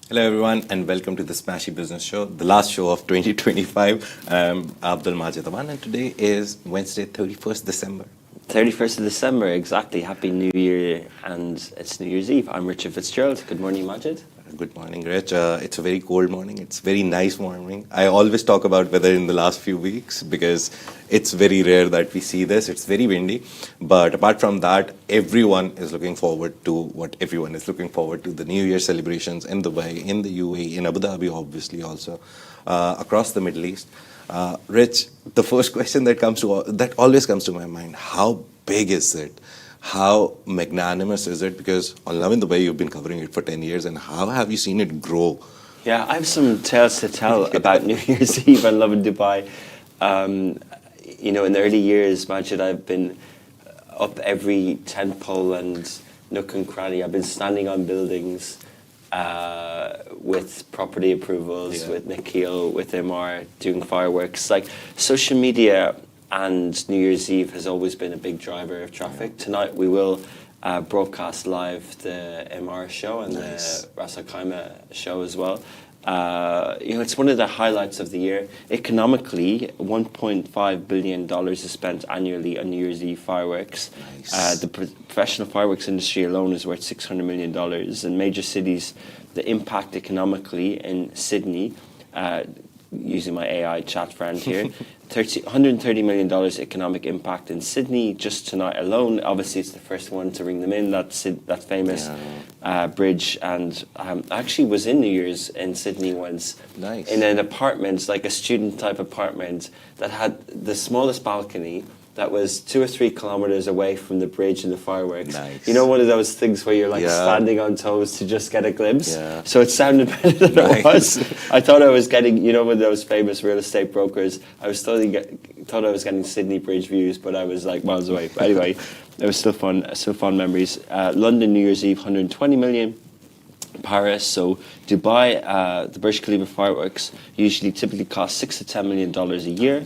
Hello, everyone, and welcome to the Smashi Business Show, the last show of 2025. I'm Abdul Majid Aman, and today is Wednesday, 31st December. 31st of December, exactly. Happy New Year, and it's New Year's Eve. I'm Richard Fitzgerald. Good morning, Majid. Good morning, Rich. It's a very cold morning. It's very nice morning. I always talk about weather in the last few weeks because it's very rare that we see this. It's very windy. But apart from that, everyone is looking forward to what everyone is looking forward to, the New Year celebrations in Dubai, in the UAE, in Abu Dhabi, obviously also, across the Middle East. Rich, the first question that always comes to my mind, how big is it? How magnanimous is it? Because on Love in Dubai, you've been covering it for 10 years, and how have you seen it grow? Yeah, I have some tales to tell about New Year's Eve and Love in Dubai. In the early years, Majid, I've been up every tent pole and nook and cranny. I've been standing on buildings with property approvals, with Nikhil, with MR, doing fireworks. Like, social media and New Year's Eve has always been a big driver of traffic. Tonight we will broadcast live the MR show and the Ras Al Khaimah show as well. It's one of the highlights of the year. Economically, $1.5 billion is spent annually on New Year's Eve fireworks. The professional fireworks industry alone is worth $600 million. In major cities, the impact economically in Sydney, using my AI chat friend here, $130 million economic impact in Sydney just tonight alone. Obviously, it's the first one to ring them in, that famous bridge. And I actually was in New Year's in Sydney once, in an apartment, like a student-type apartment, that had the smallest balcony, that was 2 or 3 kilometers away from the bridge and the fireworks. You know, one of those things where you're like standing on toes to just get a glimpse? So it sounded better than it was. I thought I was getting, one of those famous real estate brokers, thought I was getting Sydney Bridge views, but I was like miles away. But anyway, it was still fun memories. London New Year's Eve, 120 million. Paris, so Dubai, the Burj Khalifa fireworks typically cost $6 to $10 million a year.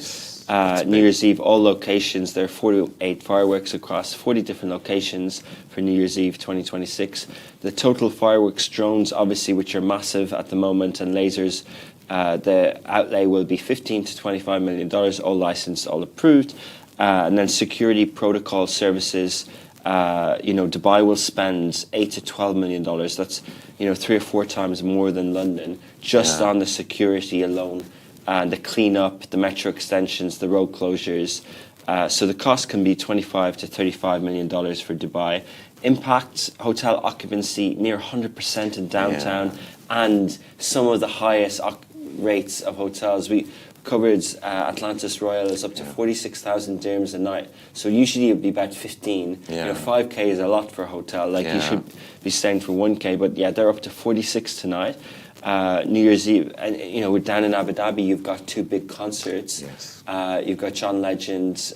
New Year's Eve, all locations, there are 48 fireworks across 40 different locations for New Year's Eve 2026. The total fireworks drones, obviously, which are massive at the moment, and lasers, the outlay will be $15 to $25 million, all licensed, all approved. And then security protocol services, Dubai will spend $8 to $12 million. That's 3 or 4 times more than London, just on the security alone, and the cleanup, the metro extensions, the road closures. So the cost can be $25 to $35 million for Dubai. Impact hotel occupancy near 100% in downtown, and some of the highest rates of hotels. We covered Atlantis Royal is up to 46,000 dirhams a night. So usually it would be about 15. 5K is a lot for a hotel. Like you should be staying for 1K, but they're up to 46 tonight. New Year's Eve, and we're down in Abu Dhabi. You've got 2 big concerts. You've got John Legend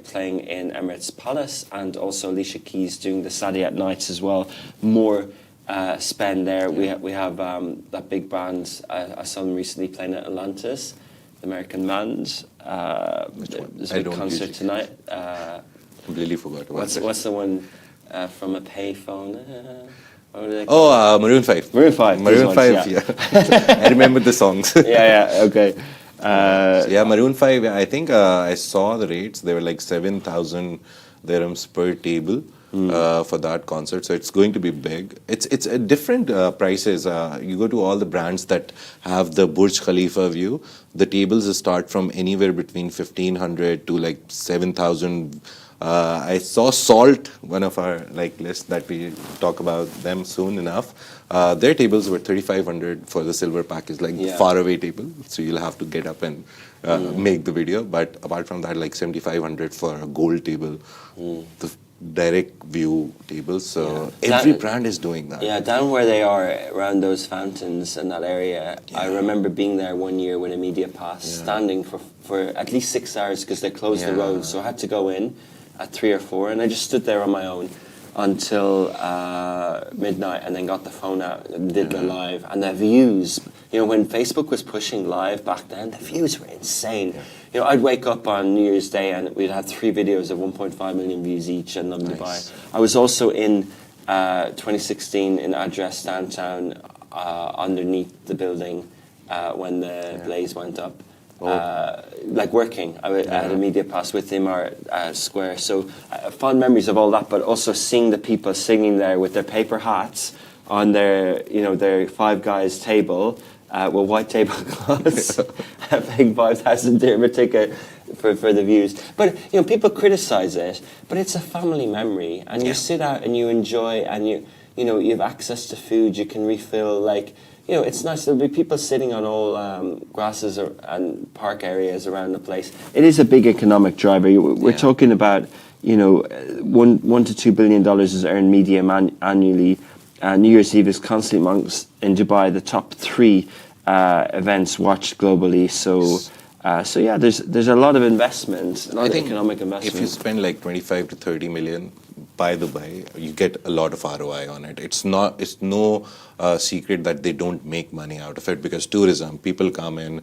playing in Emirates Palace, and also Alicia Keys doing the Saturday Nights as well. More spend there. We have that big band. I saw them recently playing at Atlantis, the American band. There's a big concert tonight. Completely forgot about that. What's the one from a payphone? Maroon 5. Maroon 5. Maroon 5, I remember the songs. Okay. Maroon 5, I think I saw the rates. They were like 7,000 dirhams per table for that concert. So it's going to be big. It's a different prices. You go to all the brands that have the Burj Khalifa view. The tables start from anywhere between 1,500 to like 7,000. I saw Salt, one of our lists that we talk about them soon enough. Their tables were 3,500 for the silver package, far away table. So you'll have to get up and make the video. But apart from that, like 7,500 for a gold table, the direct view tables. So every brand is doing that. Yeah, down where they are around those fountains in that area. I remember being there one year with a media pass, standing for at least 6 hours because they closed the road. So I had to go in at 3 or 4, and I just stood there on my own until midnight, and then got the phone out and did the live. And the views, when Facebook was pushing live back then, the views were insane. I'd wake up on New Year's Day and we'd have 3 videos of 1.5 million views each in London, Dubai. I was also in 2016 in Address downtown. underneath the building when the blaze went up. Like working. I had a media pass with him or Square. So fond memories of all that, but also seeing the people singing there with their paper hats on their, their Five Guys table with white tablecloths, paying 5,000 dirham a ticket for the views. But, people criticize it, but it's a family memory. And you sit out and you enjoy, and you have access to food, you can refill, like, it's nice. There'll be people sitting on all grasses and park areas around the place. It is a big economic driver. We're talking about, $1 to $2 billion is earned media annually. New Year's Eve is constantly amongst, in Dubai, the top 3 events watched globally. So yeah, there's a lot of investment, economic investment. If you spend like 25 to 30 million, by the way, you get a lot of ROI on it. It's no secret that they don't make money out of it, because tourism, people come in,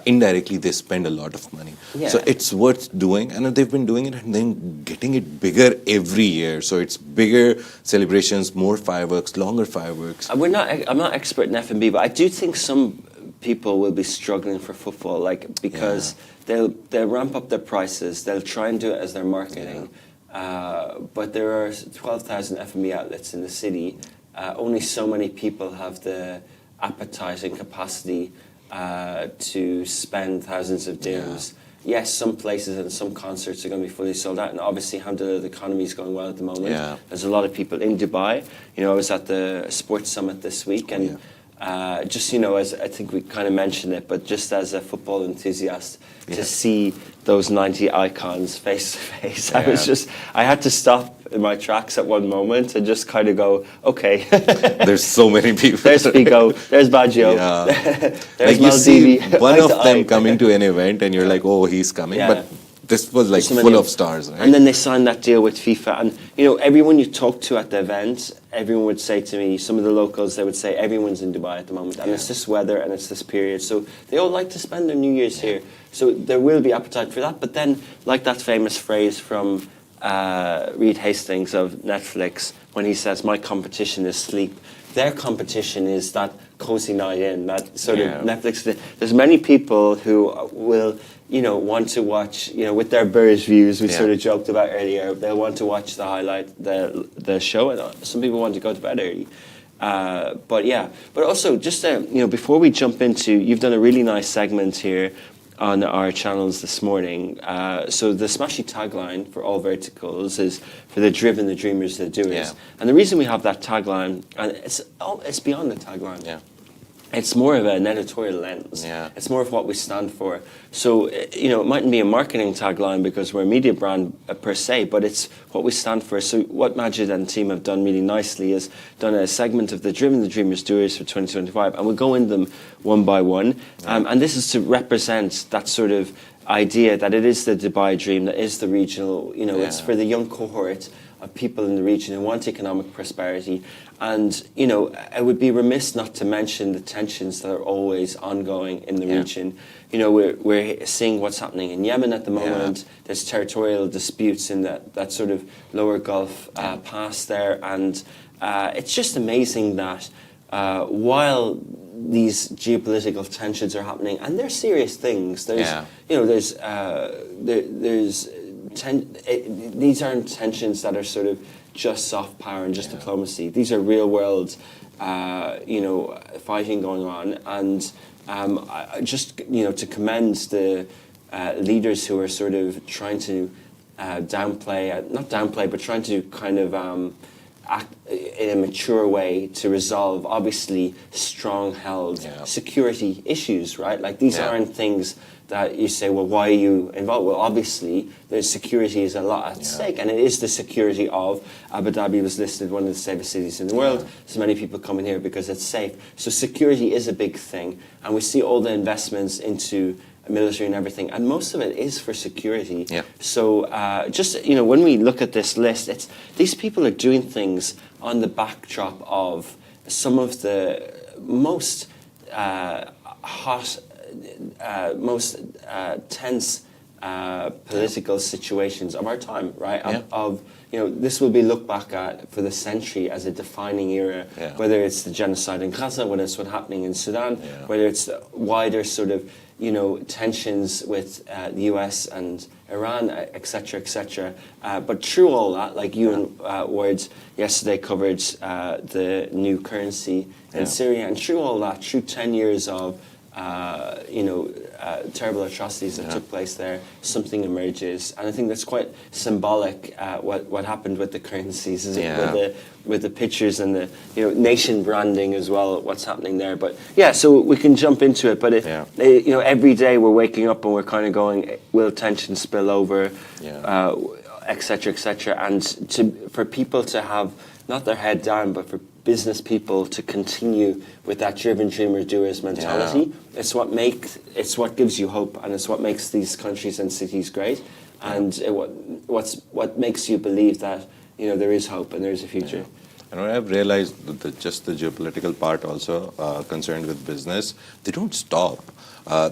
indirectly they spend a lot of money. Yeah. So it's worth doing, and they've been doing it and then getting it bigger every year. So it's bigger celebrations, more fireworks, longer fireworks. I'm not expert in F&B, but I do think some people will be struggling for football, because they'll ramp up their prices, they'll try and do it as their marketing. But there are 12,000 F&B outlets in the city. Only so many people have the appetite and capacity to spend thousands of dirhams. Yes, some places and some concerts are going to be fully sold out, and obviously the economy is going well at the moment. Yeah. There's a lot of people in Dubai. I was at the Sports Summit this week, and just, as I think we kind of mentioned it, but just as a football enthusiast, to see those 90 icons face to face, I had to stop in my tracks at one moment and just kind of go, okay. There's so many people. There's Figo, there's Baggio, there's like you see Maldivi, one of them coming to an event and you're like, oh, he's coming. But this was like full of stars, right? And then they signed that deal with FIFA. And, everyone you talk to at the event, everyone would say to me, some of the locals, they would say, everyone's in Dubai at the moment. And it's this weather and it's this period. So they all like to spend their New Year's here. So there will be appetite for that. But then, like that famous phrase from Reed Hastings of Netflix, when he says, my competition is sleep. Their competition is that cozy night in, that sort of Netflix. There's many people who will, want to watch, with their Burj views, we sort of joked about earlier, they'll want to watch the highlight, the show, and some people want to go to bed early. But also just, before we jump into, you've done a really nice segment here on our channels this morning. So the Smashi tagline for all verticals is for the driven, the dreamers, the doers. Yeah. And the reason we have that tagline, and it's beyond the tagline. Yeah. It's more of an editorial lens. Yeah. It's more of what we stand for. So, it mightn't be a marketing tagline because we're a media brand per se, but it's what we stand for. So what Majid and team have done really nicely is done a segment of the Driven, the Dreamers, Doers for 2025, and we'll go in them one by one. And this is to represent that sort of idea that it is the Dubai dream, that is the regional, it's for the young cohort of people in the region who want economic prosperity. And, I would be remiss not to mention the tensions that are always ongoing in the region. We're seeing what's happening in Yemen at the moment. There's territorial disputes in that sort of lower Gulf pass there. And it's just amazing that while these geopolitical tensions are happening, and they're serious things, these aren't tensions that are sort of just soft power and just diplomacy. These are real world, fighting going on. And just, to commend the leaders who are sort of trying to not downplay, but trying to kind of act in a mature way to resolve, obviously, strong-held security issues, right? Like, these aren't things that you say, well, why are you involved? Well, obviously, the security is a lot at stake, and it is the security of Abu Dhabi was listed one of the safest cities in the world. So many people coming here because it's safe. So security is a big thing, and we see all the investments into military and everything, and most of it is for security. So just, when we look at this list, these people are doing things on the backdrop of some of the most hot, most tense political situations of our time, right? Yeah. Of this will be looked back at for the century as a defining era, Yeah. whether it's the genocide in Gaza, whether it's what's happening in Sudan, Yeah. whether it's the wider sort of tensions with the US and Iran, et cetera, et cetera. But through all that, like you and Words yesterday covered the new currency in Syria, and through all that, through 10 years of terrible atrocities that took place there, something emerges, and I think that's quite symbolic. What happened with the currencies, is it with the pictures and the nation branding as well. What's happening there? But yeah, so we can jump into it. But every day we're waking up and we're kind of going, will tension spill over, et cetera, et cetera, and for people to have not their head down, but for business people to continue with that driven dreamer doers mentality. It's what gives you hope, and it's what makes these countries and cities great, and what makes you believe that there is hope and there is a future. And what I've realized that just the geopolitical part also concerned with business, they don't stop.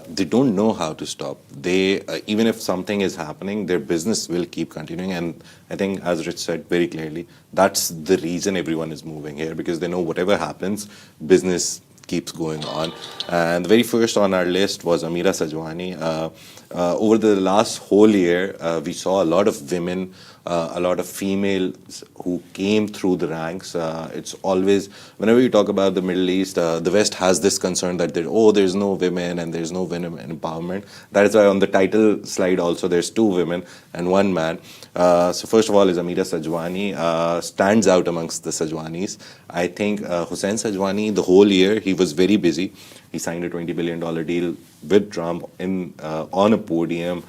They don't know how to stop. They even if something is happening, their business will keep continuing. And I think, as Rich said very clearly, that's the reason everyone is moving here, because they know whatever happens, business keeps going on. And the very first on our list was Amira Sajwani. Over the last whole year, we saw a lot of women, a lot of females who came through the ranks. It's always, whenever you talk about the Middle East, the West has this concern that there's no women and there's no women empowerment. That is why on the title slide also there's 2 women and 1 man. So first of all is Amira Sajwani, stands out amongst the Sajwanis. I think Hussein Sajwani, the whole year, he was very busy. He signed a $20 billion deal with Trump on a podium.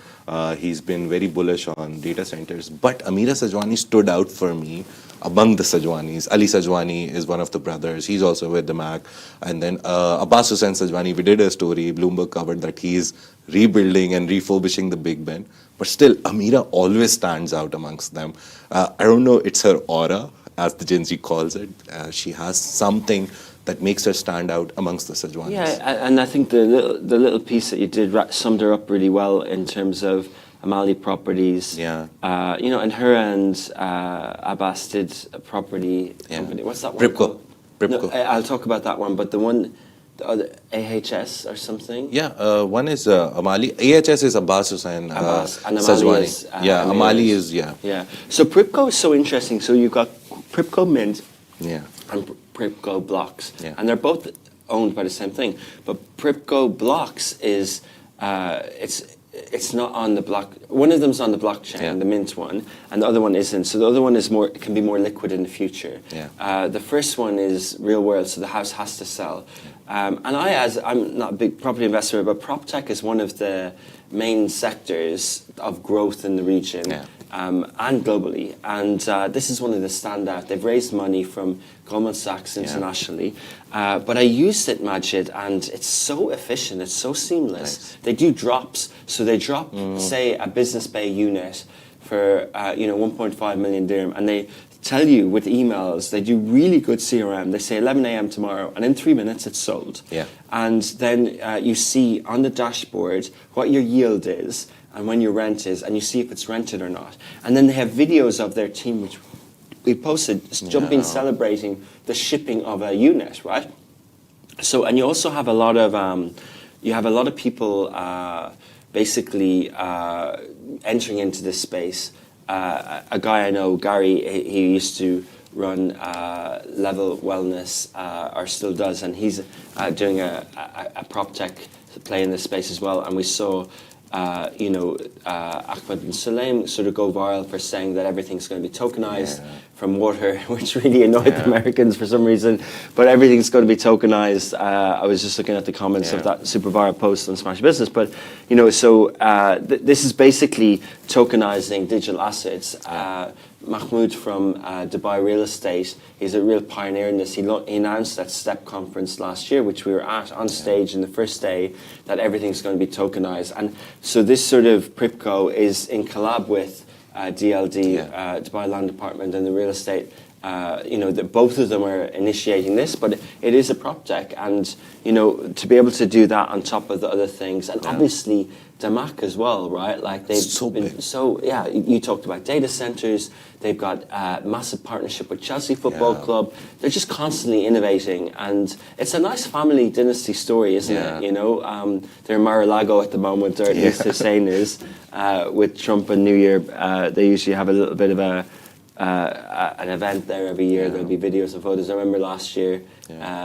He's been very bullish on data centers. But Amira Sajwani stood out for me among the Sajwanis. Ali Sajwani is one of the brothers. He's also with the MAC. And then Abbas Hussain Sajwani, we did a story, Bloomberg covered that he's rebuilding and refurbishing the Big Ben. But still, Amira always stands out amongst them. I don't know, it's her aura, as the Gen Z calls it. She has something that makes her stand out amongst the Sajwanis. Yeah, and I think the little piece that you did summed her up really well in terms of Amali Properties. Yeah. And her and Abbas did a property company. What's that one Pripco. called? Pripco. No, I'll talk about that one, but the other AHS or something? Yeah, one is Amali. AHS is Abbas Hussain Abbas, and Amali Sajwani. is, Amali is, Yeah. So Pripco is so interesting. So you've got Pripco Mint and Pripco Blocks. Yeah. And they're both owned by the same thing. But Pripco Blocks is, it's not on the block. One of them's on the blockchain, the Mint one, and the other one isn't. So the other one is can be more liquid in the future. Yeah. The first one is real world, so the house has to sell. And I'm not a big property investor, but PropTech is one of the main sectors of growth in the region. And globally. And this is one of the standout. They've raised money from Goldman Sachs internationally. But I used it, Majid, and it's so efficient. It's so seamless. Nice. They do drops. So they drop, say, a business bay unit for 1.5 million dirham, and they tell you with emails. They do really good CRM. They say 11 a.m. tomorrow, and in 3 minutes it's sold. And then you see on the dashboard what your yield is and when your rent is, and you see if it's rented or not. And then they have videos of their team, which we posted, jumping, celebrating the shipping of a unit, right? So, and you also have a lot of people basically entering into this space. A guy I know, Gary, he used to run Level Wellness, or still does, and he's doing a prop tech play in this space as well. And we saw Ahmed bin Sulaim sort of go viral for saying that everything's going to be tokenized from water, which really annoyed the Americans for some reason. But everything's going to be tokenized. I was just looking at the comments of that super viral post on Smashi Business. But, so this is basically tokenizing digital assets. Mahmoud from Dubai Real Estate, he's a real pioneer in this. He announced at STEP conference last year, which we were at on stage in the first day, that everything's going to be tokenized. And so this sort of Pripco is in collab with DLD, Dubai Land Department, and the real estate that both of them are initiating this, but it is a prop tech, and to be able to do that on top of the other things, and obviously Damac as well, right? Like they've So been big. so You talked about data centers. They've got a massive partnership with Chelsea Football Club. They're just constantly innovating, and it's a nice family dynasty story, isn't it? They're in Mar-a-Lago at the moment, or at least Hussein is. With Trump and New Year, they usually have a little bit of an event there every year. There'll be videos and photos. I remember last year,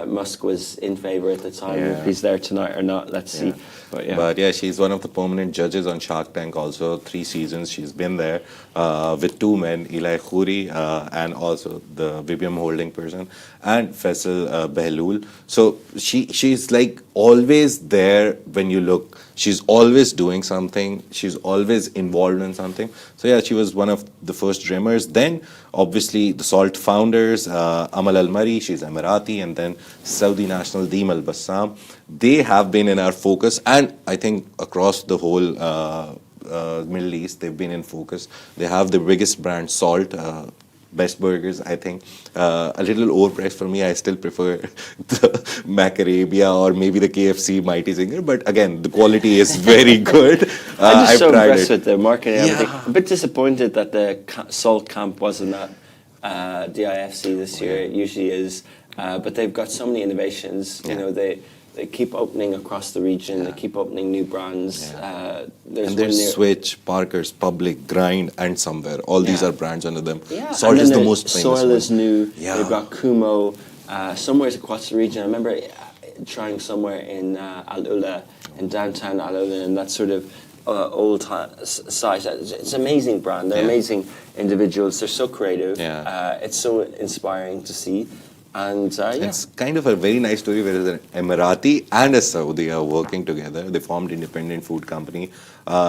Musk was in favor at the time. If he's there tonight or not, let's see. But she's one of the permanent judges on Shark Tank also. 3 seasons she's been there with 2 men, Eli Khoury and also the Vivian holding person, and Faisal Behlul. So she's like always there when you look. She's always doing something. She's always involved in something. So she was one of the first dreamers. Then obviously the Salt founders, Amal Al-Mari, she's Emirati, and then Saudi national Deem Al-Bassam. They have been in our focus, and I think across the whole Middle East, they've been in focus. They have the biggest brand, Salt, best burgers, I think. A little overpriced for me. I still prefer the Macarabia or maybe the KFC Mighty Zinger, but again, the quality is very good. I'm just I've so tried impressed it. with the marketing and everything. A bit disappointed that the Salt camp wasn't at DIFC this year. It usually is. But they've got so many innovations. They keep opening across the region. They keep opening new brands. There's Switch, Parker's, Public, Grind, and Somewhere. All these are brands under them. Salt and is then the most famous Soil one. is new. They've got Kumo. Somewhere's across the region. I remember trying somewhere in Al Ula, in downtown Al Ula, and that sort of old site. It's an amazing brand. They're amazing individuals. They're so creative. It's so inspiring to see. And it's kind of a very nice story where an Emirati and a Saudi are working together. They formed Independent Food Company.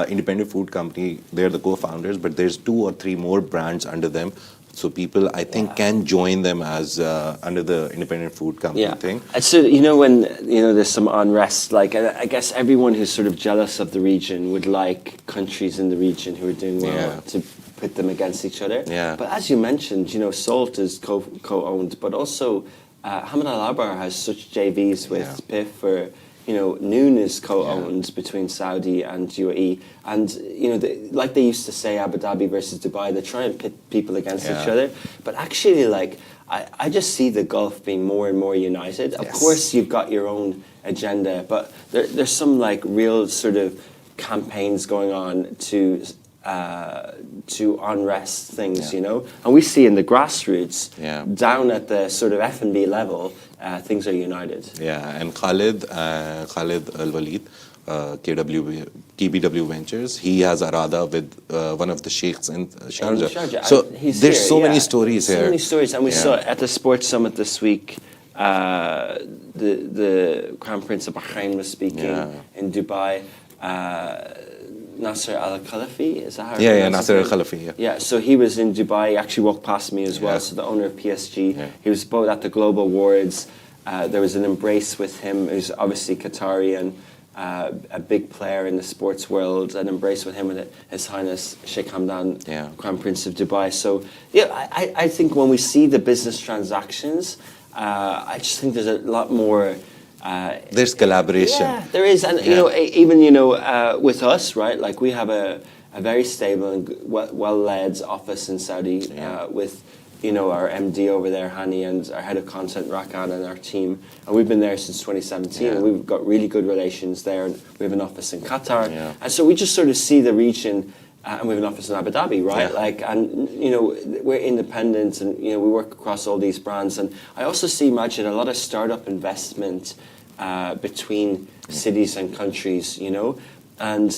Independent Food Company, they're the co-founders, but there's 2 or 3 more brands under them. So people, I think, can join them as under the Independent Food Company thing. And so, when there's some unrest, like I guess everyone who's sort of jealous of the region would like countries in the region who are doing well to pit them against each other. But as you mentioned, Salt is co-owned, but also Hamad Al Abar has such JVs with PIF, or Noon is co-owned between Saudi and UAE, and like they used to say, Abu Dhabi versus Dubai, they try and pit people against each other. But actually, like I just see the Gulf being more and more united. Of course, you've got your own agenda, but there's some like real sort of campaigns going on to unrest things, and we see in the grassroots, down at the sort of F&B level, things are united. And Khalid Al-Walid, KBW Ventures, he has Arada with one of the sheikhs in Sharjah. So there's so many stories here. So many stories, and we saw at the Sports Summit this week, the Crown Prince of Bahrain was speaking in Dubai. Nasser Al-Khalafi, is that how Nasser Al-Khalafi, Yeah, so he was in Dubai, he actually walked past me as well, so the owner of PSG. He was both at the Global Awards. There was an embrace with him, who's obviously Qatari and a big player in the sports world, an embrace with him and His Highness Sheikh Hamdan, Crown Prince of Dubai. So, I think when we see the business transactions, I just think there's a lot more... there's collaboration. Yeah, there is, and even with us, right? Like we have a very stable and well-led office in Saudi with our MD over there, Hani, and our head of content, Rakan, and our team, and we've been there since 2017. And we've got really good relations there, and we have an office in Qatar, and so we just sort of see the region. And we have an office in Abu Dhabi, right? We're independent, and we work across all these brands. And I also see, Majid, a lot of startup investment between cities and countries. And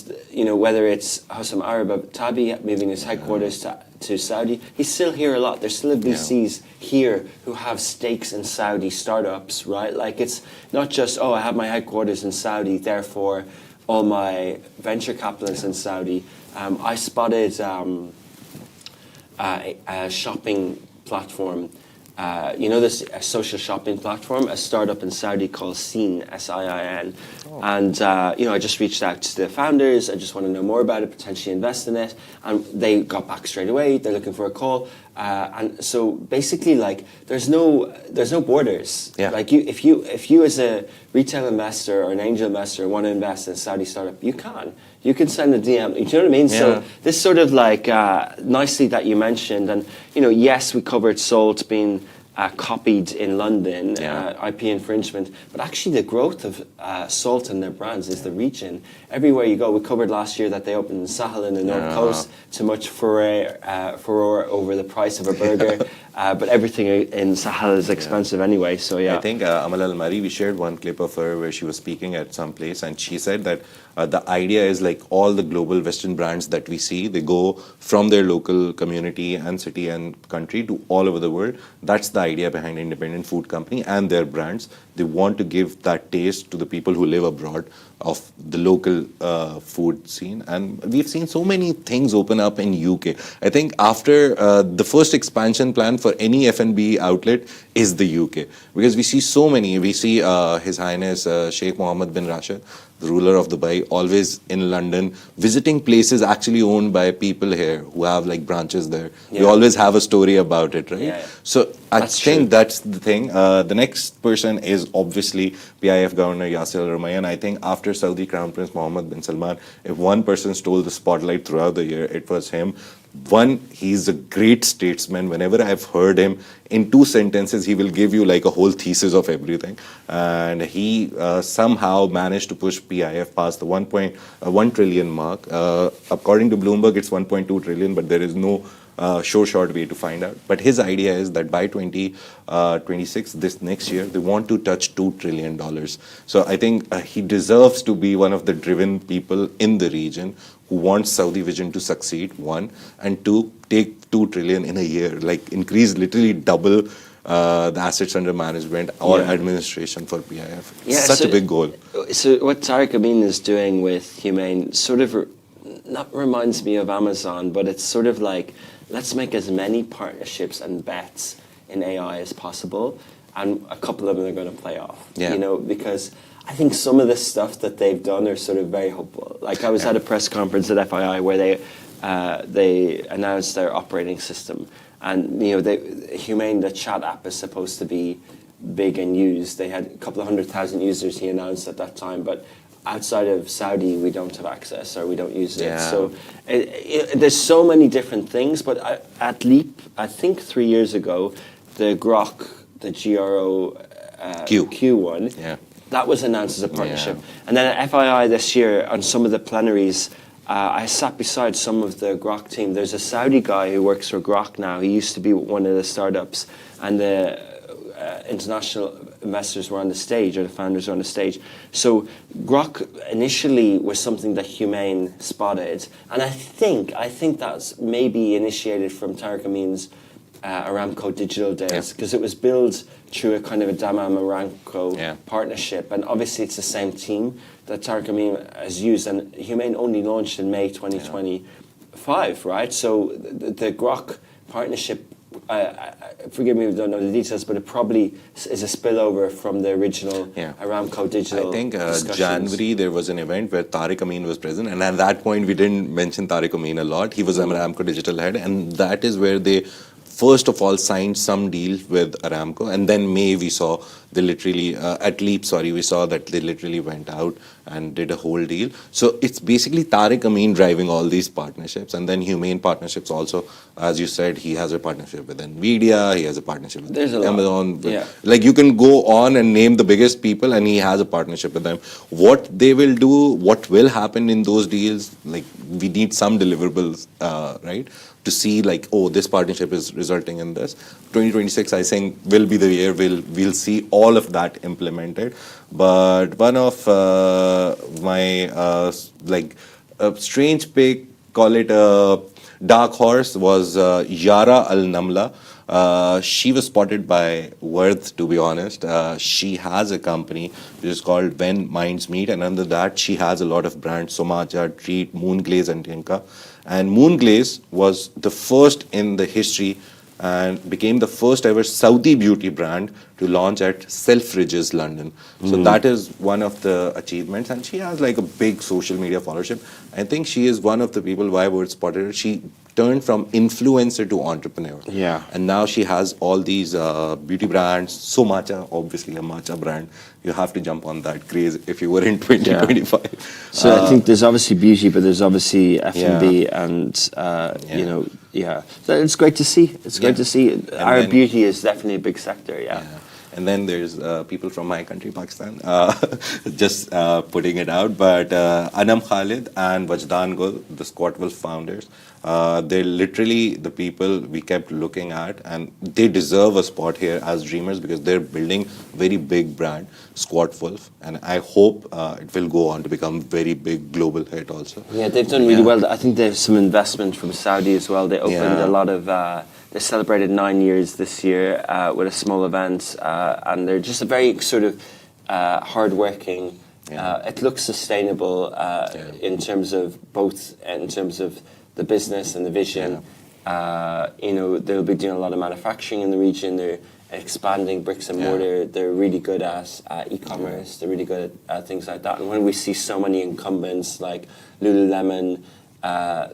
whether it's Hossam Arab Abu Dhabi moving his headquarters to Saudi, he's still here a lot. There's still VCs here who have stakes in Saudi startups, right? Like it's not just I have my headquarters in Saudi, therefore all my venture capital is in Saudi. I spotted a shopping platform you know, this social shopping platform, a startup in Saudi called Sin, S-I-I-N. And, you know, I just reached out to the founders. I just want to know more about it, potentially invest in it. And they got back straight away. They're looking for a call. And so basically, like, there's no borders. Yeah. Like, if you as a retail investor or an angel investor want to invest in a Saudi startup, you can. You can send a DM. Do you know what I mean? Yeah. So this sort of like nicely that you mentioned, and you know, yes, we covered Salt being copied in London, IP infringement, but actually the growth of Salt and their brands is the region. Everywhere you go, we covered last year that they opened in Sahel in the North Coast, to much furore over the price of a burger, but everything in Sahel is expensive anyway, so yeah. I think Amal Al-Mari, we shared one clip of her where she was speaking at some place, and she said that the idea is like all the global Western brands that we see, they go from their local community and city and country to all over the world. That's the idea behind independent food company and their brands. They want to give that taste to the people who live abroad of the local food scene. And we've seen so many things open up in UK. I think after the first expansion plan for any F&B outlet is the UK. Because we see so many. We see His Highness Sheikh Mohammed bin Rashid, the ruler of Dubai, always in London, visiting places actually owned by people here who have like branches there. Yeah. We always have a story about it, right? Yeah. So I That's think true. that's the thing. The next person is obviously PIF Governor Yasir Al-Rumayyan. I think after Saudi Crown Prince Mohammed bin Salman, if one person stole the spotlight throughout the year, it was him. One, he's a great statesman. Whenever I've heard him, in 2 sentences, he will give you like a whole thesis of everything. And he somehow managed to push PIF past the 1 trillion mark. According to Bloomberg, it's 1.2 trillion, but there is no short way to find out. But his idea is that by 2026, this next year, they want to touch $2 trillion. So I think he deserves to be one of the driven people in the region who wants Saudi Vision to succeed, one, and two, take 2 trillion in a year, like increase, literally double the assets under management or administration for PIF. It's such a big goal. So what Tariq Amin is doing with Humane sort of not reminds me of Amazon, but it's sort of like, let's make as many partnerships and bets in AI as possible, and a couple of them are going to play off. Yeah. You know, because I think some of the stuff that they've done are sort of very hopeful. Like I was at a press conference at FII where they announced their operating system, and you know, Humane, the chat app is supposed to be big and used. They had a couple of 100,000 users, he announced at that time, but outside of Saudi, we don't have access or we don't use it. So there's so many different things. But at Leap, I think 3 years ago, the Grok, the Q one, that was announced as a partnership. And then at FII this year, on some of the plenaries, I sat beside some of the Grok team. There's a Saudi guy who works for Grok now. He used to be one of the startups, and the international investors were on the stage, or the founders were on the stage. So Grok initially was something that Humane spotted, and I think that's maybe initiated from Tariq Amin's Aramco digital days, because it was built through a kind of a Dammam Aramco partnership, and obviously it's the same team that Tariq Amin has used, and Humane only launched in May 2025, right? So the Grok partnership, forgive me if I don't know the details, but it probably is a spillover from the original Aramco digital. I think January there was an event where Tariq Amin was present, and at that point we didn't mention Tariq Amin a lot. He was Aramco digital head, and that is where they first of all signed some deal with Aramco, and then May we saw they literally, at Leap, we saw that they literally went out and did a whole deal. So it's basically Tariq Amin driving all these partnerships, and then Humane partnerships also. As you said, he has a partnership with NVIDIA, he has a partnership with Amazon. Like you can go on and name the biggest people, and he has a partnership with them. What they will do, what will happen in those deals, like we need some deliverables, right? To see like, oh, this partnership is resulting in this. 2026, I think, will be the year we'll see all of that implemented. But one of my strange pick, call it a dark horse, was Yara Al Namla. She was spotted by Worth, to be honest. She has a company which is called When Minds Meet, and under that she has a lot of brands: Somacha, Treat, Moonglaze, and Tinka. And Moonglaze was the first in the history and became the first ever Saudi beauty brand to launch at Selfridges, London. So that is one of the achievements, and she has like a big social media followership. I think she is one of the people why I would spotted her. She turned from influencer to entrepreneur. Yeah. And now she has all these beauty brands. So Matcha, obviously a matcha brand. You have to jump on that craze if you were in 2025. So I think there's obviously beauty, but there's obviously F&B Yeah. and, you know, So it's great to see. It's great to see. Our beauty is definitely a big sector, yeah. And then there's people from my country, Pakistan, just putting it out. But Anam Khalid and Wajdan Gul, the Squat Wolf founders, they're literally the people we kept looking at, and they deserve a spot here as dreamers because they're building very big brand, Squat Wolf, and I hope it will go on to become very big global hit also. Yeah, they've done really well. I think there's some investment from Saudi as well. They opened a lot of. They celebrated 9 years this year with a small event, and they're just a very sort of hardworking. It looks sustainable in terms of both in terms of the business and the vision. You know, they'll be doing a lot of manufacturing in the region. They're expanding bricks and mortar. They're really good at e-commerce. They're really good at things like that. And when we see so many incumbents like Lululemon.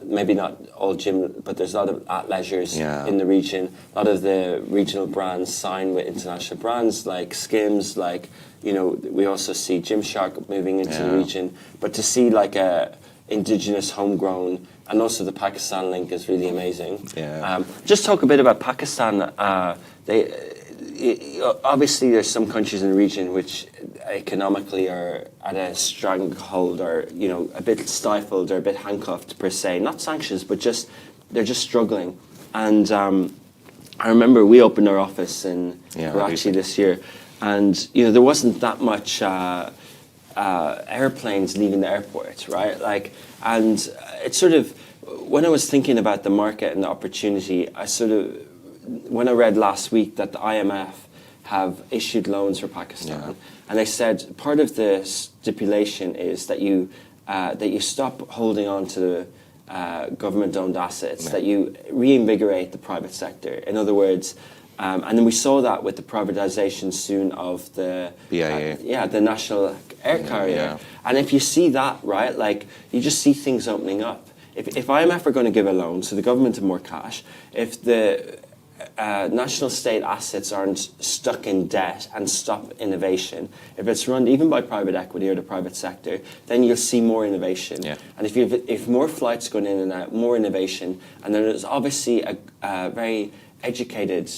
Maybe not all gym, but there's a lot of athleisures in the region. A lot of the regional brands sign with international brands like Skims, like, you know, we also see Gymshark moving into the region. But to see like a indigenous, homegrown, and also the Pakistan link is really amazing. Just talk a bit about Pakistan. Obviously, there's some countries in the region which economically are at a stranglehold, or you know, a bit stifled or a bit handcuffed per se. Not sanctions, but just they're just struggling. And I remember we opened our office in Karachi this year, and you know there wasn't that much airplanes leaving the airport, right? Like, and it's sort of when I was thinking about the market and the opportunity, when I read last week that the IMF have issued loans for Pakistan, and they said part of the stipulation is that you stop holding on to the government-owned assets, that you reinvigorate the private sector. In other words, and then we saw that with the privatization soon of the PIA, the national air carrier. And if you see that, right, like you just see things opening up. If IMF are going to give a loan, so the government have more cash, if the national state assets aren't stuck in debt and stop innovation, if it's run even by private equity or the private sector, then you'll see more innovation. And if more flights going in and out, more innovation, and then there's obviously a very educated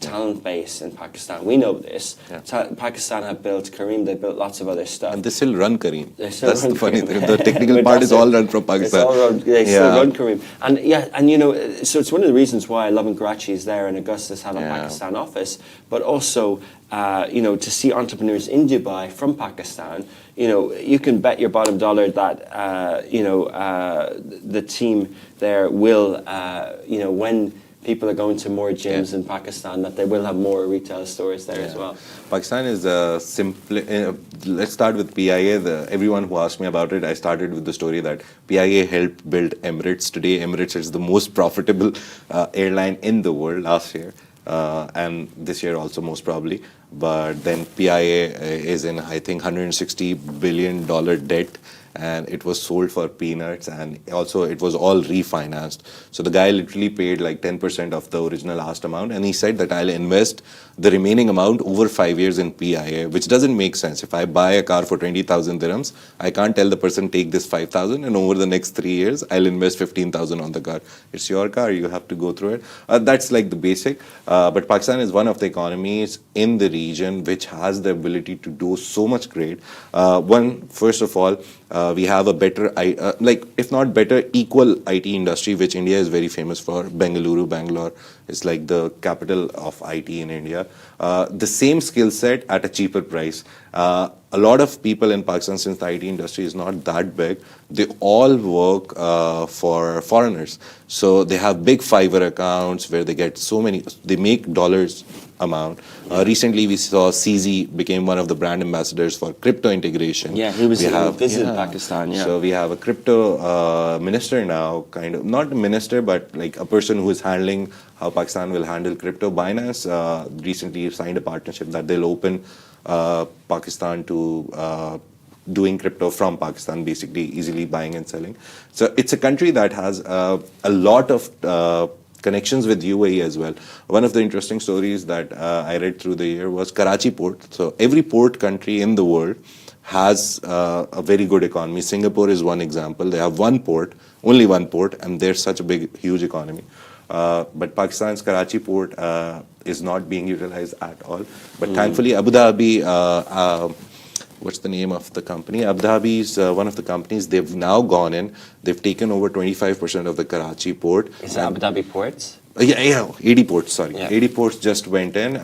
talent base in Pakistan. We know this. Pakistan have built Kareem, they built lots of other stuff. And they still run Kareem. That's the funny thing. The technical part is all run from Pakistan. They still run Kareem. And and you know, so it's one of the reasons why Lovin Karachi is there and Augustus have a Pakistan office, but also you know, to see entrepreneurs in Dubai from Pakistan, you know, you can bet your bottom dollar that you know, the team there will you know, when people are going to more gyms in Pakistan, that they will have more retail stores there as well. Pakistan is let's start with PIA. Everyone who asked me about it, I started with the story that PIA helped build Emirates. Today, Emirates is the most profitable airline in the world last year. And this year also most probably. But then PIA is in, I think, $160 billion debt. And it was sold for peanuts, and also it was all refinanced. So the guy literally paid like 10% of the original asked amount, and he said that I'll invest the remaining amount over 5 years in PIA, which doesn't make sense. If I buy a car for 20,000 dirhams, I can't tell the person take this 5,000 and over the next 3 years, I'll invest 15,000 on the car. It's your car, you have to go through it. That's like the basic. But Pakistan is one of the economies in the region which has the ability to do so much great. First of all, we have a better, like if not better, equal IT industry, which India is very famous for. Bangalore is like the capital of IT in India. The same skill set at a cheaper price. A lot of people in Pakistan, since the IT industry is not that big, they all work for foreigners. So they have big Fiverr accounts where they get they make dollars amount. Recently, we saw CZ became one of the brand ambassadors for crypto integration. Yeah, he visited Pakistan. So we have a crypto minister now, kind of, not a minister, but like a person who is handling how Pakistan will handle crypto. Binance recently signed a partnership that they'll open Pakistan to doing crypto from Pakistan, basically easily buying and selling. So it's a country that has a lot of connections with UAE as well. One of the interesting stories that I read through the year was Karachi port. So every port country in the world has a very good economy. Singapore is one example. They have one port, only one port, and they're such a big, huge economy. But Pakistan's Karachi port is not being utilized at all. But thankfully, Abu Dhabi, what's the name of the company? Abu Dhabi is one of the companies. They've now gone in. They've taken over 25% of the Karachi port. Is it Abu Dhabi ports? Yeah, 80 ports, sorry. Yeah. 80 ports just went in.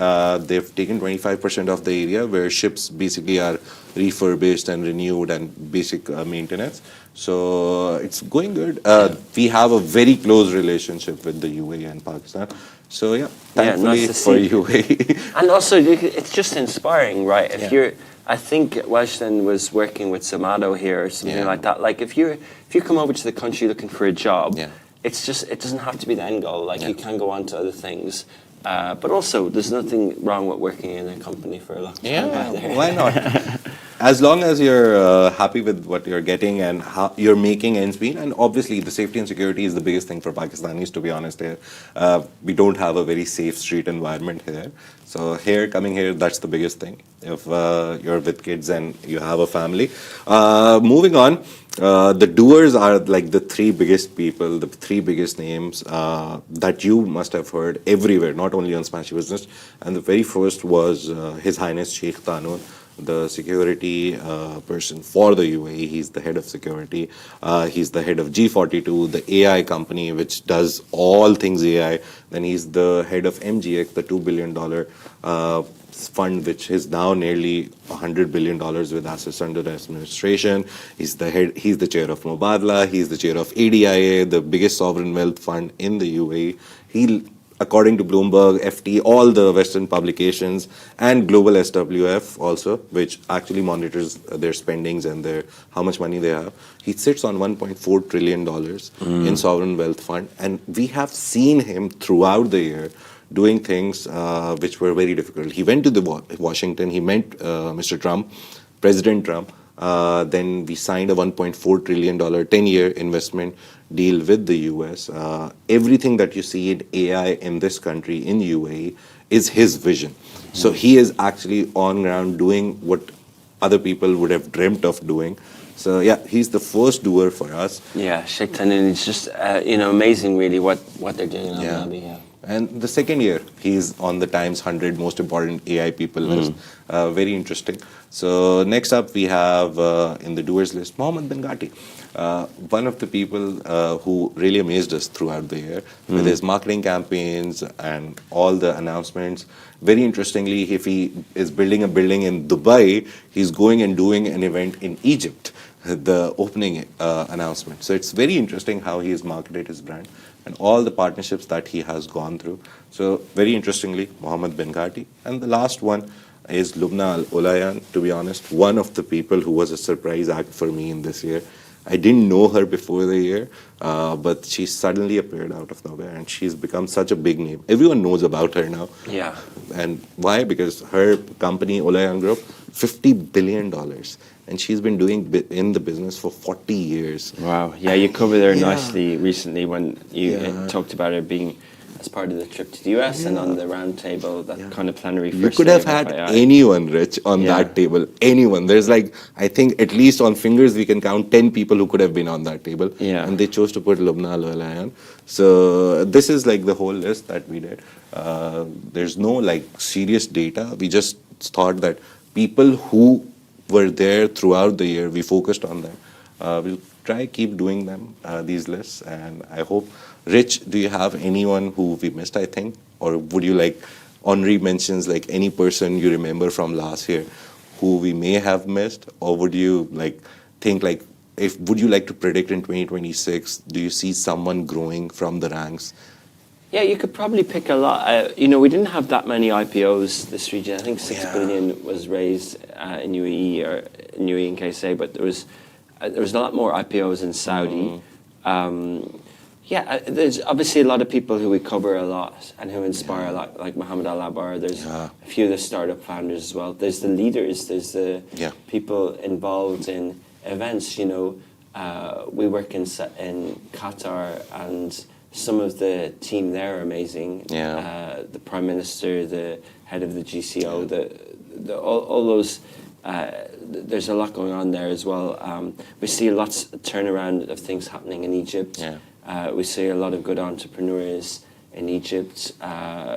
They've taken 25% of the area where ships basically are refurbished and renewed and basic maintenance. So it's going good. We have a very close relationship with the UAE and Pakistan. So yeah, thankfully nice to for see. UAE. And also, it's just inspiring, right? If Yeah. you're, I think Washington was working with Zomato here or something Yeah. like that. Like if you come over to the country looking for a job, Yeah. it's just, it doesn't have to be the end goal. Like Yeah. you can go on to other things. But also, there's nothing wrong with working in a company for a long time either. Why not? As long as you're happy with what you're getting and how you're making ends meet, and obviously the safety and security is the biggest thing for Pakistanis, to be honest here. We don't have a very safe street environment here. So coming here, that's the biggest thing. If you're with kids and you have a family. Moving on, the doers are like the three biggest people, the three biggest names that you must have heard everywhere, not only on Smashi Business. And the very first was His Highness Sheikh Tanoor, the security person for the UAE. He's the head of security. He's the head of G42, the AI company which does all things AI. Then he's the head of MGX, the $2 billion fund, which is now nearly $100 billion with assets under administration. He's the chair of Mubadala. He's the chair of ADIA, the biggest sovereign wealth fund in the UAE. According to Bloomberg, FT, all the Western publications, and Global SWF also, which actually monitors their spendings and how much money they have. He sits on $1.4 trillion in sovereign wealth fund, and we have seen him throughout the year doing things which were very difficult. He went to Washington. He met Mr. Trump, President Trump. Then we signed a $1.4 trillion 10-year investment deal with the US. Everything that you see in AI in this country, in UAE, is his vision. So he is actually on ground doing what other people would have dreamt of doing. So yeah, he's the first doer for us. Yeah, Sheikh Tanoor, it's just amazing really what they're doing in Abu Dhabi. Yeah. And the second year, he's on the Times 100 most important AI people list. Very interesting. So next up, we have in the doers list, Mohammed bin Ghati. One of the people who really amazed us throughout the year with his marketing campaigns and all the announcements. Very interestingly, if he is building a building in Dubai, he's going and doing an event in Egypt, the opening announcement. So it's very interesting how he has marketed his brand and all the partnerships that he has gone through. So very interestingly, Mohammed bin Ghati. And the last one is Lubna Al Ulayan, to be honest, one of the people who was a surprise act for me in this year. I didn't know her before the year, but she suddenly appeared out of nowhere and she's become such a big name. Everyone knows about her now. Yeah. And why? Because her company, Ulayan Group, $50 billion. And she's been doing in the business for 40 years. Wow. Yeah, you covered her nicely recently when you talked about her being as part of the trip to the US and on the round table, that kind of plenary first. You could have had anyone, Rich, on that table. Anyone. There's I think at least on fingers we can count 10 people who could have been on that table. Yeah. And they chose to put Lubna Al Ulayan. So this is the whole list that we did. There's no serious data. We just thought that people who were there throughout the year, we focused on them. We'll try keep doing them, these lists, and I hope. Rich, do you have anyone who we missed, I think? Or would you honorary mentions, any person you remember from last year who we may have missed? Or would you think would you like to predict in 2026, do you see someone growing from the ranks? Yeah, you could probably pick a lot. We didn't have that many IPOs this region. I think 6 billion was raised in UAE or in UAE and KSA, but there was a lot more IPOs in Saudi. Yeah, there's obviously a lot of people who we cover a lot and who inspire a lot, like Mohammed Al-Abar. There's a few of the startup founders as well. There's the leaders. There's the people involved in events. You know, we work in Qatar, and some of the team there are amazing. The Prime Minister, the head of the GCO, all those. There's a lot going on there as well. We see lots of turnaround of things happening in Egypt. We see a lot of good entrepreneurs in Egypt.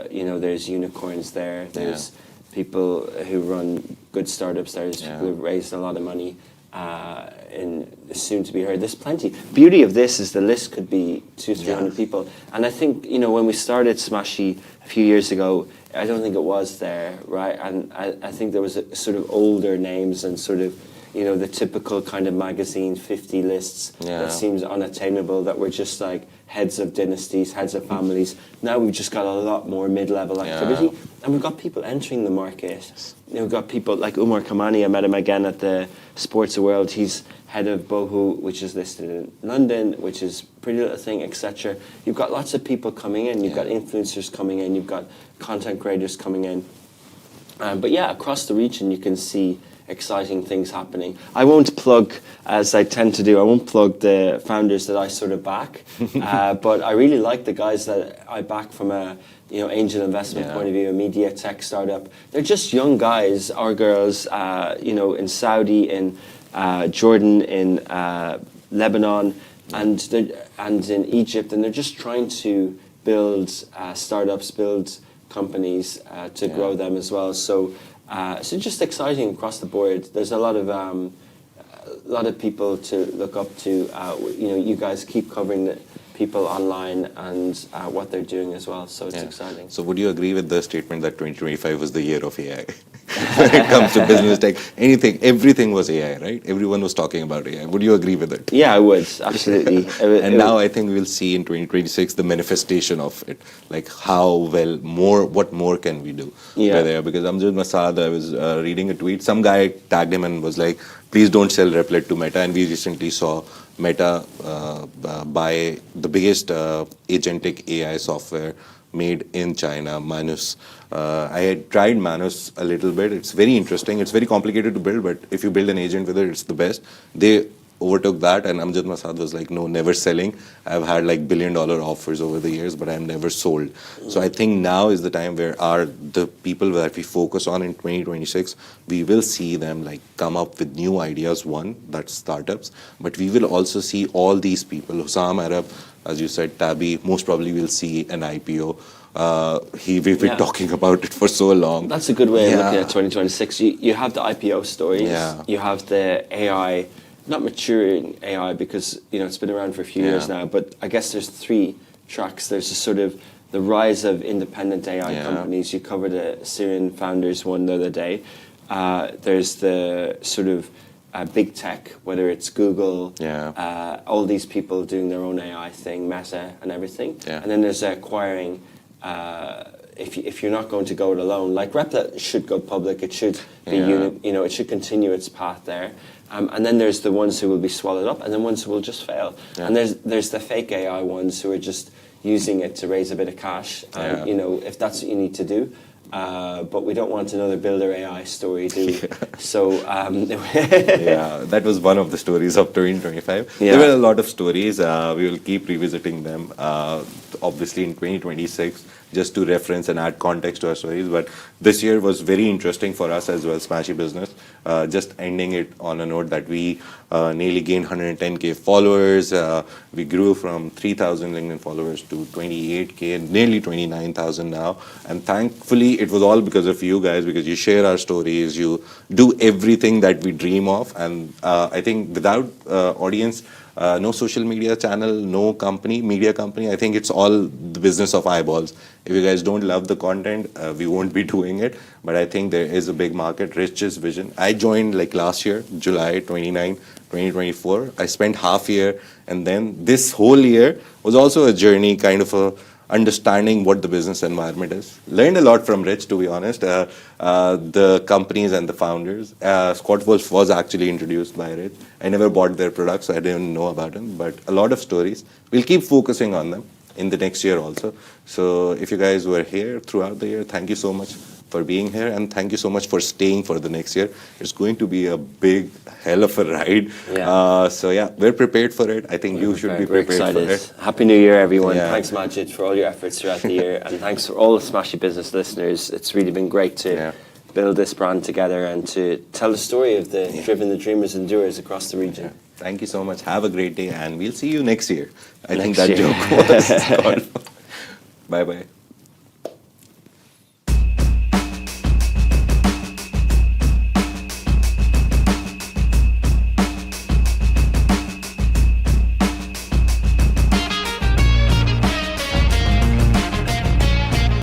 You know, there's unicorns there. There's people who run good startups. There's people who've raised a lot of money and soon to be heard. There's plenty. Beauty of this is the list could be 200-300 people. And I think, you know, when we started Smashi a few years ago, I don't think it was there, right? And I think there was a sort of older names and sort of, you know, the typical kind of magazine 50 lists that seems unattainable, that were just like heads of dynasties, heads of families. Now we've just got a lot more mid-level activity, and we've got people entering the market. You know, we've got people like Umar Kamani. I met him again at the Sports World. He's head of Bohu, which is listed in London, which is Pretty Little Thing, etc. You've got lots of people coming in. You've got influencers coming in. You've got content creators coming in. But yeah, across the region, you can see exciting things happening. I won't plug, as I tend to do, I won't plug the founders that I sort of back, but I really like the guys that I back from a angel investment point of view, a media tech startup. They're just young guys or girls, in Saudi, in Jordan, in Lebanon, and in Egypt, and they're just trying to build startups, build companies to grow them as well. So just exciting across the board. There's a lot of people to look up to. You guys keep covering the people online and what they're doing as well. So it's exciting. So would you agree with the statement that 2025 was the year of AI? When it comes to business tech, everything was AI, right? Everyone was talking about AI. Would you agree with it? Yeah, I would, absolutely. And now I think we'll see in 2026 the manifestation of it, like what more can we do by there? Because Amjad Masad, I was reading a tweet, some guy tagged him and was like, please don't sell Replit to Meta. And we recently saw Meta buy the biggest agentic AI software made in China, Manus. I had tried Manus a little bit. It's very interesting. It's very complicated to build, but if you build an agent with it, it's the best. They overtook that, and Amjad Masad was like, no, never selling. I've had like billion-dollar offers over the years, but I've never sold. So I think now is the time where the people that we focus on in 2026, we will see them like come up with new ideas. One, that's startups, but we will also see all these people. Hussam Arab, as you said, Tabby, most probably will see an IPO. We've been talking about it for so long. That's a good way of looking at 2026. You have the IPO stories. You have the AI, not maturing AI because it's been around for a few years now. But I guess there's three tracks. There's a sort of the rise of independent AI companies. You covered the Syrian founders one the other day. There's the sort of big tech, whether it's Google, all these people doing their own AI thing, Meta and everything. And then there's acquiring. If you're not going to go it alone, like Replit should go public, it should be it should continue its path there. And then there's the ones who will be swallowed up, and then ones who will just fail. And there's the fake AI ones who are just using it to raise a bit of cash. If that's what you need to do. But we don't want another Builder AI story, do we? So that was one of the stories of 2025. There were a lot of stories. We will keep revisiting them. Obviously, in 2026, just to reference and add context to our stories. But this year was very interesting for us as well, Smashi Business. Just ending it on a note that we nearly gained 110K followers. We grew from 3,000 LinkedIn followers to 28K, nearly 29,000 now. And thankfully, it was all because of you guys, because you share our stories, you do everything that we dream of. And I think without audience, no social media channel, no media company, I think it's all the business of eyeballs. If you guys don't love the content, we won't be doing it. But I think there is a big market, Rich's vision. I joined like last year, July 29, 2024. I spent half year, and then this whole year was also a journey, kind of understanding what the business environment is. Learned a lot from Rich, to be honest. The companies and the founders. Squat Wolf was actually introduced by Rich. I never bought their products, so I didn't know about them. But a lot of stories. We'll keep focusing on them in the next year also. So if you guys were here throughout the year, thank you so much for being here, and thank you so much for staying for the next year. It's going to be a big hell of a ride. Yeah. So yeah, we're prepared for it. I think you should be prepared for it. Happy New Year, everyone. Yeah. Thanks, Majid, for all your efforts throughout the year, and thanks for all the Smashi Business listeners. It's really been great to build this brand together and to tell the story of the Driven, the Dreamers, and Doers across the region. Thank you so much. Have a great day, and we'll see you next year. I think Next that year. joke was gone. Bye-bye.